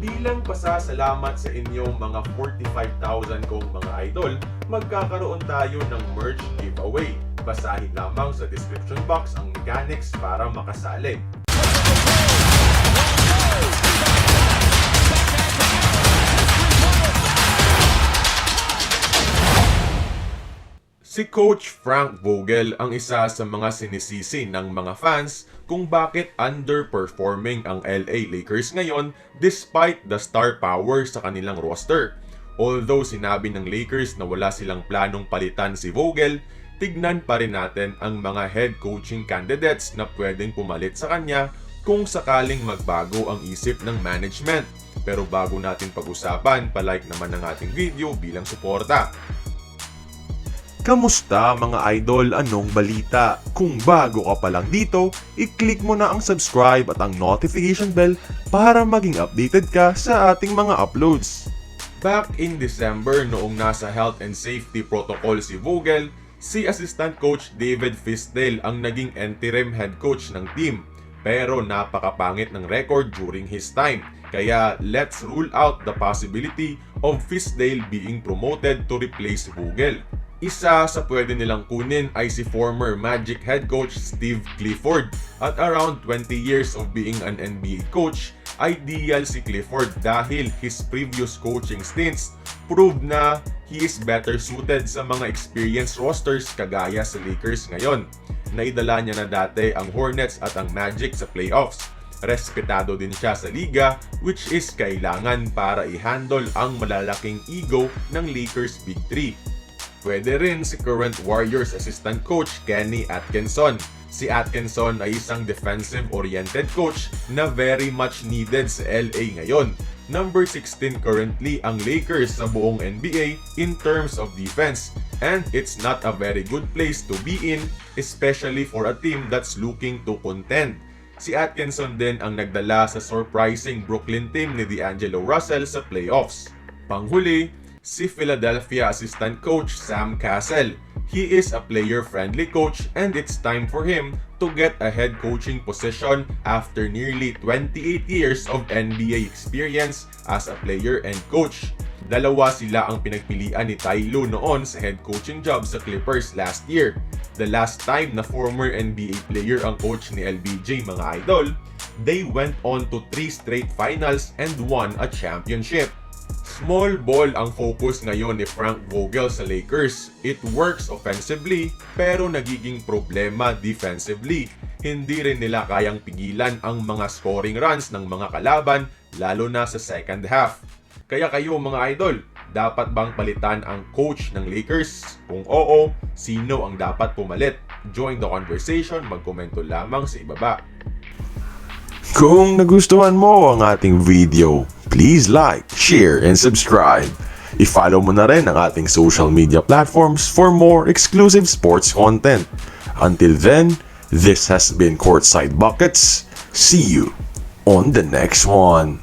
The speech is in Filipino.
Bilang pasasalamat sa inyong mga 45,000 kong mga idol, magkakaroon tayo ng merch giveaway. Basahin lamang sa description box ang mechanics para makasali. Si Coach Frank Vogel ang isa sa mga sinisisi ng mga fans kung bakit underperforming ang LAKERS ngayon despite the star power sa kanilang roster. Although sinabi ng Lakers na wala silang planong palitan si Vogel, tignan pa rin natin ang mga head coaching candidates na pwedeng pumalit sa kanya kung sakaling magbago ang isip ng management. Pero bago natin pag-usapan, palike naman ang ating video bilang suporta. Kamusta mga idol? Anong balita? Kung bago ka pa lang dito, i-click mo na ang subscribe at ang notification bell para maging updated ka sa ating mga uploads. Back in December noong nasa health and safety protocol si Vogel, si Assistant Coach David Fisdale ang naging interim head coach ng team. Pero napakapangit ng record during his time. Kaya let's rule out the possibility of Fisdale being promoted to replace Vogel. Isa sa pwede nilang kunin ay si former Magic head coach Steve Clifford. At around 20 years of being an NBA coach, ideal si Clifford dahil his previous coaching stints proved na he is better suited sa mga experienced rosters kagaya sa Lakers ngayon. Naidala niya na dati ang Hornets at ang Magic sa playoffs. Respetado din siya sa liga, which is kailangan para i-handle ang malalaking ego ng Lakers Big 3. Pwede rin si current Warriors assistant coach Kenny Atkinson. Si Atkinson ay isang defensive-oriented coach na very much needed sa LA ngayon. Number 16 currently ang Lakers sa buong NBA in terms of defense. And it's not a very good place to be in, especially for a team that's looking to contend. Si Atkinson din ang nagdala sa surprising Brooklyn team ni D'Angelo Russell sa playoffs. Panghuli, si Philadelphia assistant coach Sam Cassell. He is a player-friendly coach and it's time for him to get a head coaching position after nearly 28 years of NBA experience as a player and coach. Dalawa sila ang pinagpilian ni Ty Lue noon sa head coaching job sa Clippers last year. The last time na former NBA player ang coach ni LBJ mga idol, they went on to 3 straight finals and won a championship. Small ball ang focus ngayon ni Frank Vogel sa Lakers. It works offensively pero nagiging problema defensively. Hindi rin nila kayang pigilan ang mga scoring runs ng mga kalaban lalo na sa second half. Kaya kayo mga idol, dapat bang palitan ang coach ng Lakers? Kung oo, sino ang dapat pumalit? Join the conversation, magkomento lamang sa ibaba. Kung nagustuhan mo ang ating video, please like, share, and subscribe. I-follow mo na rin ang ating social media platforms for more exclusive sports content. Until then, this has been Courtside Buckets. See you on the next one.